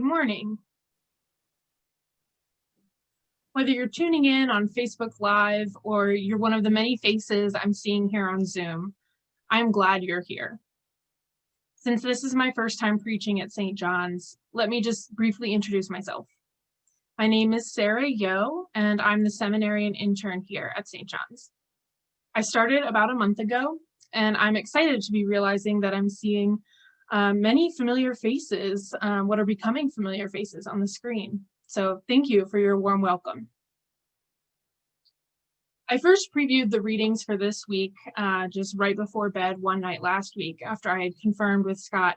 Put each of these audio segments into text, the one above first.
Good morning. Whether you're tuning in on Facebook Live or you're one of the many faces I'm seeing here on Zoom, I'm glad you're here. Since this is my first time preaching at St. John's, let me just briefly introduce myself. My name is Sarah Yo, and I'm the seminarian intern here at St. John's. I started about a month ago, and I'm excited to be realizing that I'm seeing many familiar faces, what are becoming familiar faces on the screen. So thank you for your warm welcome. I first previewed the readings for this week just right before bed one night last week after I had confirmed with Scott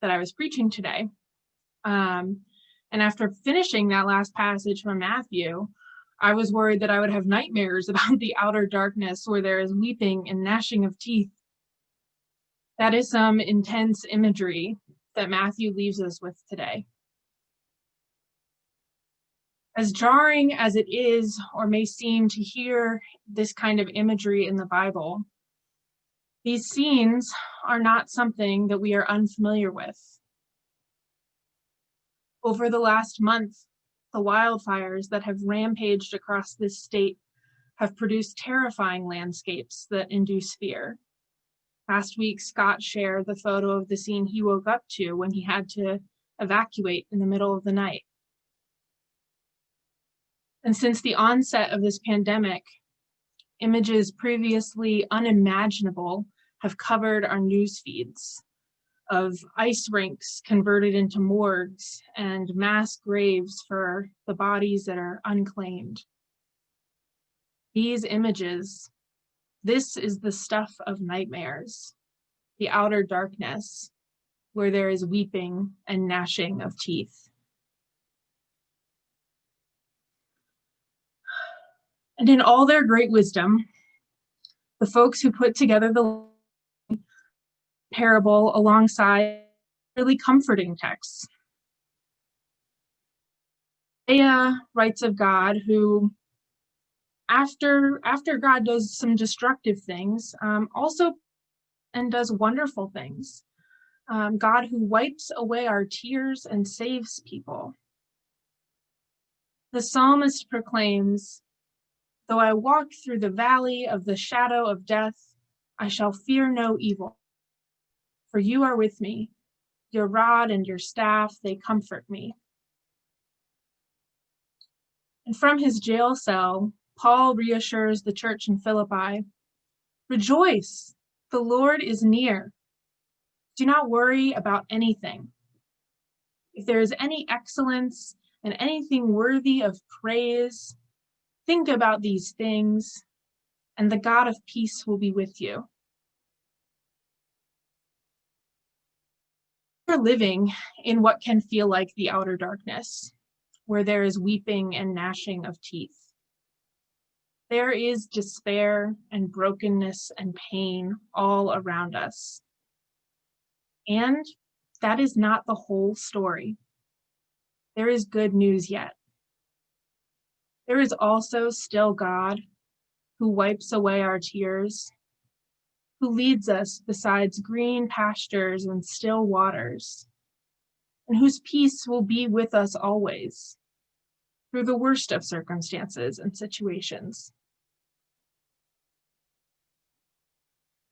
that I was preaching today. And after finishing that last passage from Matthew, I was worried that I would have nightmares about the outer darkness where there is weeping and gnashing of teeth. That is some intense imagery that Matthew leaves us with today. As jarring as it is or may seem to hear this kind of imagery in the Bible, these scenes are not something that we are unfamiliar with. Over the last month, the wildfires that have rampaged across this state have produced terrifying landscapes that induce fear. Last week, Scott shared the photo of the scene he woke up to when he had to evacuate in the middle of the night. And since the onset of this pandemic, images previously unimaginable have covered our news feeds of ice rinks converted into morgues and mass graves for the bodies that are unclaimed. These images, this is the stuff of nightmares, the outer darkness, where there is weeping and gnashing of teeth. And in all their great wisdom, the folks who put together the parable alongside really comforting texts. Isaiah writes of God who, after God does some destructive things, also and does wonderful things. God who wipes away our tears and saves people. The psalmist proclaims, "Though I walk through the valley of the shadow of death, I shall fear no evil. For you are with me, your rod and your staff, they comfort me." And from his jail cell, Paul reassures the church in Philippi, "Rejoice, the Lord is near. Do not worry about anything. If there is any excellence and anything worthy of praise, think about these things, and the God of peace will be with you." We're living in what can feel like the outer darkness, where there is weeping and gnashing of teeth. There is despair and brokenness and pain all around us. And that is not the whole story. There is good news yet. There is also still God who wipes away our tears, who leads us beside green pastures and still waters, and whose peace will be with us always, through the worst of circumstances and situations.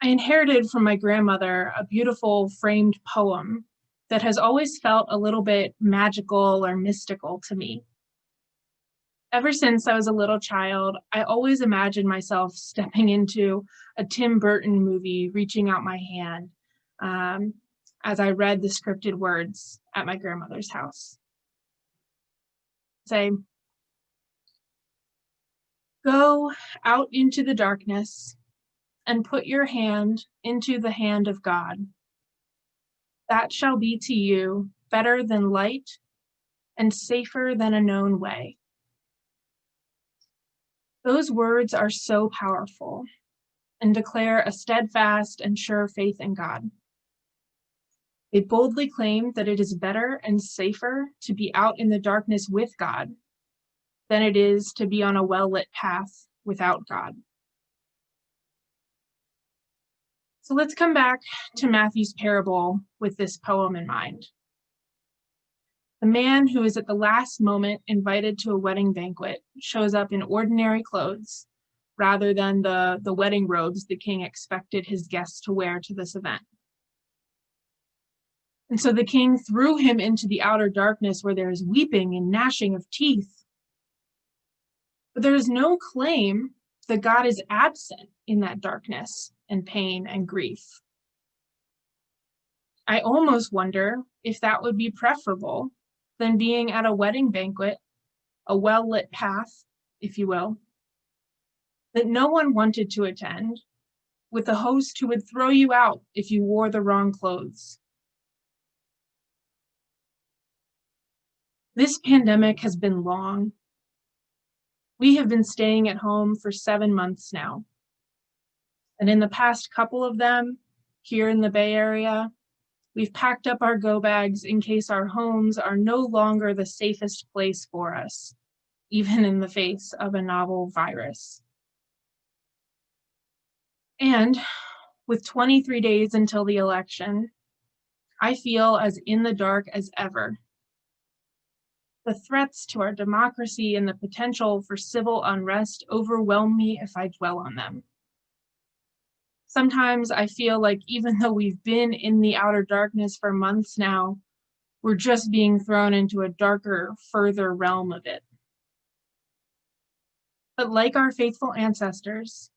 I inherited from my grandmother a beautiful framed poem that has always felt a little bit magical or mystical to me. Ever since I was a little child, I always imagined myself stepping into a Tim Burton movie, reaching out my hand as I read the scripted words at my grandmother's house. Say, "Go out into the darkness and put your hand into the hand of God. That shall be to you better than light and safer than a known way." Those words are so powerful and declare a steadfast and sure faith in God. They boldly claim that it is better and safer to be out in the darkness with God than it is to be on a well-lit path without God. So let's come back to Matthew's parable with this poem in mind. The man who is at the last moment invited to a wedding banquet shows up in ordinary clothes rather than the wedding robes the king expected his guests to wear to this event. And so the king threw him into the outer darkness where there is weeping and gnashing of teeth. But there is no claim that God is absent in that darkness and pain and grief. I almost wonder if that would be preferable than being at a wedding banquet, a well-lit path, if you will, that no one wanted to attend, with a host who would throw you out if you wore the wrong clothes. This pandemic has been long. We have been staying at home for 7 months now. And in the past couple of them, here in the Bay Area, we've packed up our go bags in case our homes are no longer the safest place for us, even in the face of a novel virus. And with 23 days until the election, I feel as in the dark as ever. The threats to our democracy and the potential for civil unrest overwhelm me if I dwell on them. Sometimes I feel like even though we've been in the outer darkness for months now, we're just being thrown into a darker, further realm of it. But like our faithful ancestors,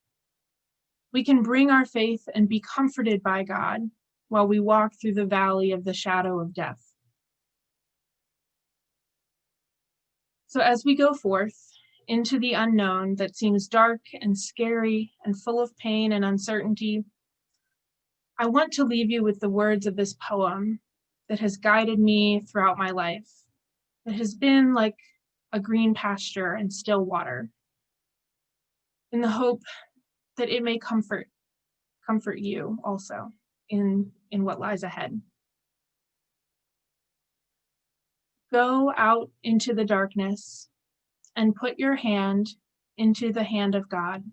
we can bring our faith and be comforted by God while we walk through the valley of the shadow of death. So as we go forth into the unknown that seems dark and scary and full of pain and uncertainty, I want to leave you with the words of this poem that has guided me throughout my life, that has been like a green pasture and still water, in the hope that it may comfort you also in what lies ahead. Go out into the darkness and put your hand into the hand of God.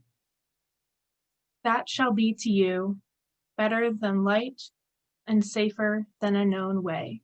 That shall be to you better than light and safer than a known way.